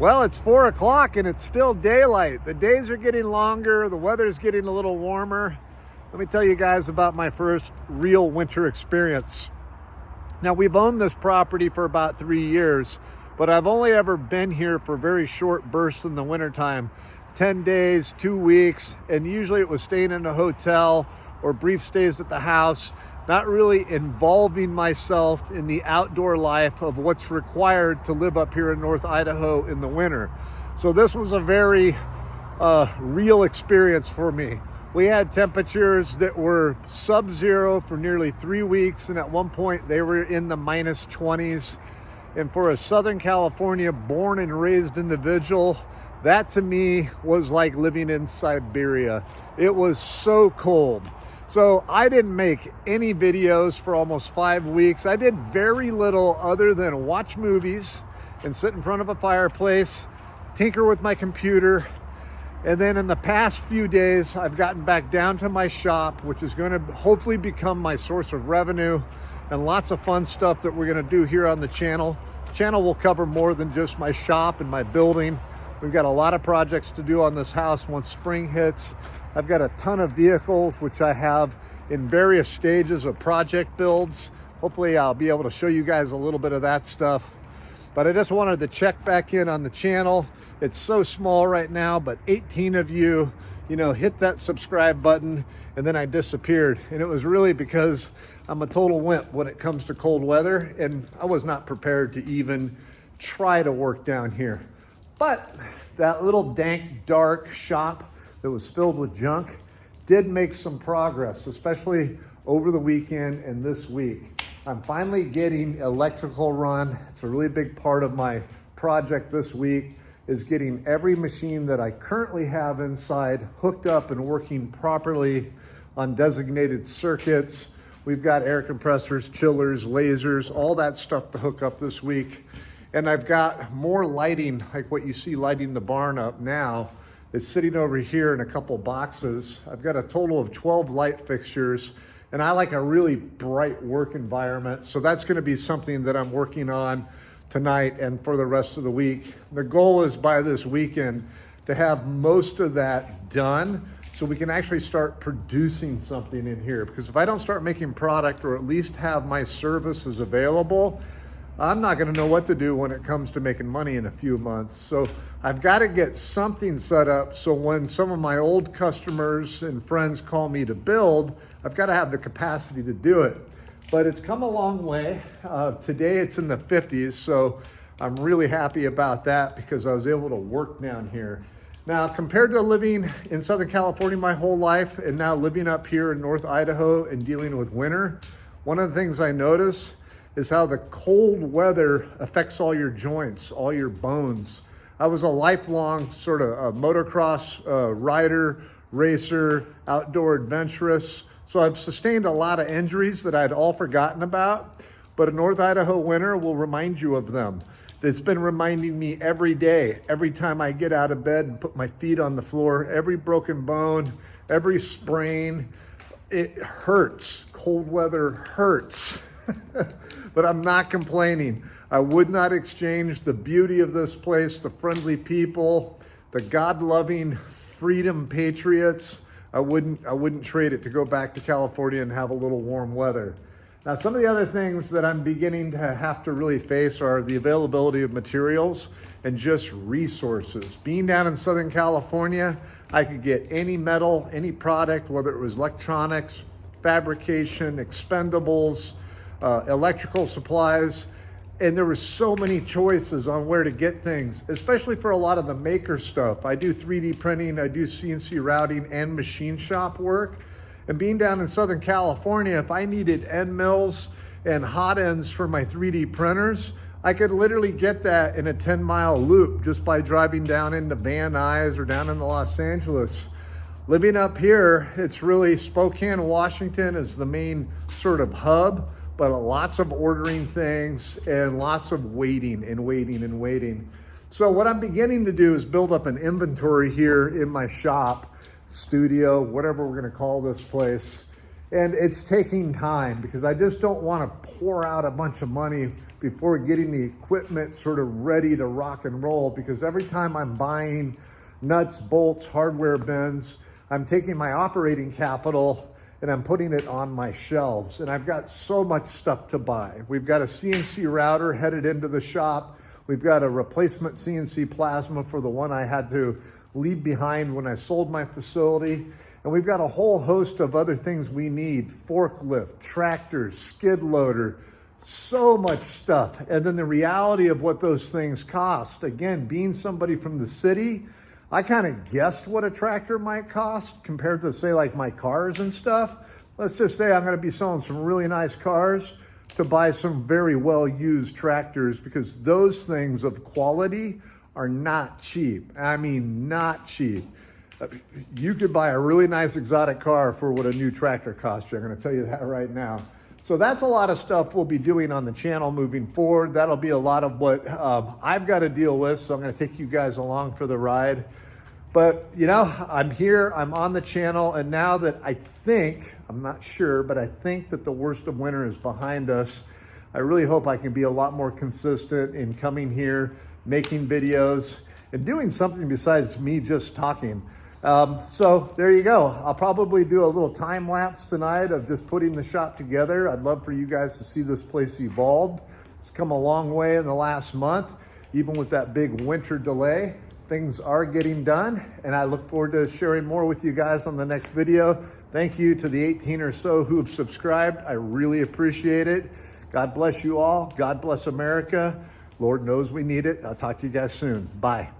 Well, it's 4 o'clock and it's still daylight. The days are getting longer, the weather's getting a little warmer. Let me tell you guys about my first real winter experience. Now, we've owned this property for about 3 years, but I've only ever been here for very short bursts in the wintertime, 10 days, 2 weeks, and usually it was staying in a hotel or brief stays at the house, not really involving myself in the outdoor life of what's required to live up here in North Idaho in the winter. So this was a very real experience for me. We had temperatures that were sub-zero for nearly 3 weeks, and at one point they were in the minus 20s. And for a Southern California born and raised individual, that to me was like living in Siberia. It was so cold. So I didn't make any videos for almost 5 weeks. I did very little other than watch movies and sit in front of a fireplace, tinker with my computer. And then in the past few days, I've gotten back down to my shop, which is going to hopefully become my source of revenue, and lots of fun stuff that we're going to do here on the channel. The channel will cover more than just my shop and my building. We've got a lot of projects to do on this house once spring hits. I've got a ton of vehicles, which I have in various stages of project builds. Hopefully I'll be able to show you guys a little bit of that stuff. But I just wanted to check back in on the channel. It's so small right now, but 18 of you, hit that subscribe button, and then I disappeared. And it was really because I'm a total wimp when it comes to cold weather, and I was not prepared to even try to work down here. But that little dank, dark shop that was filled with junk did make some progress, especially over the weekend and this week. I'm finally getting electrical run. It's a really big part of my project this week, is getting every machine that I currently have inside hooked up and working properly on designated circuits. We've got air compressors, chillers, lasers, all that stuff to hook up this week. And I've got more lighting, like what you see lighting the barn up now. It's sitting over here in a couple boxes. I've got a total of 12 light fixtures, and I like a really bright work environment. So that's gonna be something that I'm working on tonight and for the rest of the week. The goal is by this weekend to have most of that done so we can actually start producing something in here. Because if I don't start making product, or at least have my services available, I'm not gonna know what to do when it comes to making money in a few months. So I've got to get something set up so when some of my old customers and friends call me to build, I've got to have the capacity to do it. But it's come a long way. Today it's in the 50s, so I'm really happy about that because I was able to work down here. Now, compared to living in Southern California my whole life and now living up here in North Idaho and dealing with winter, one of the things I notice is how the cold weather affects all your joints, all your bones. I was a lifelong sort of a motocross rider, racer, outdoor adventurous. So I've sustained a lot of injuries that I'd all forgotten about, but a North Idaho winter will remind you of them. It's been reminding me every day, every time I get out of bed and put my feet on the floor, every broken bone, every sprain, it hurts. Cold weather hurts. But I'm not complaining. I would not exchange the beauty of this place, the friendly people, the God-loving freedom patriots. I wouldn't trade it to go back to California and have a little warm weather. Now, some of the other things that I'm beginning to have to really face are the availability of materials and just resources. Being down in Southern California, I could get any metal, any product, whether it was electronics, fabrication, expendables, electrical supplies, and there were so many choices on where to get things, especially for a lot of the maker stuff. I do 3D printing, I do CNC routing and machine shop work. And being down in Southern California, if I needed end mills and hot ends for my 3D printers, I could literally get that in a 10-mile loop just by driving down into Van Nuys or down into Los Angeles. Living up here, it's really Spokane, Washington is the main sort of hub, but lots of ordering things and lots of waiting and waiting and waiting. So what I'm beginning to do is build up an inventory here in my shop, studio, whatever we're gonna call this place. And it's taking time because I just don't wanna pour out a bunch of money before getting the equipment sort of ready to rock and roll, because every time I'm buying nuts, bolts, hardware bins, I'm taking my operating capital and I'm putting it on my shelves. And I've got so much stuff to buy. We've got a CNC router headed into the shop. We've got a replacement CNC plasma for the one I had to leave behind when I sold my facility. And we've got a whole host of other things we need: forklift, tractors, skid loader, so much stuff. And then the reality of what those things cost. Again, being somebody from the city, I kind of guessed what a tractor might cost compared to, say, like my cars and stuff. Let's just say I'm going to be selling some really nice cars to buy some very well-used tractors, because those things of quality are not cheap. I mean, not cheap. You could buy a really nice exotic car for what a new tractor costs you. I'm going to tell you that right now. So that's a lot of stuff we'll be doing on the channel moving forward. That'll be a lot of what I've got to deal with. So I'm going to take you guys along for the ride. But, you know, I'm here, I'm on the channel, and now that I think, I'm not sure, but I think that the worst of winter is behind us, I really hope I can be a lot more consistent in coming here, making videos, and doing something besides me just talking. So there you go. I'll probably do a little time lapse tonight of just putting the shop together. I'd love for you guys to see this place evolved. It's come a long way in the last month, even with that big winter delay. Things are getting done, and I look forward to sharing more with you guys on the next video. Thank you to the 18 or so who have subscribed. I really appreciate it. God bless you all. God bless America. Lord knows we need it. I'll talk to you guys soon. Bye.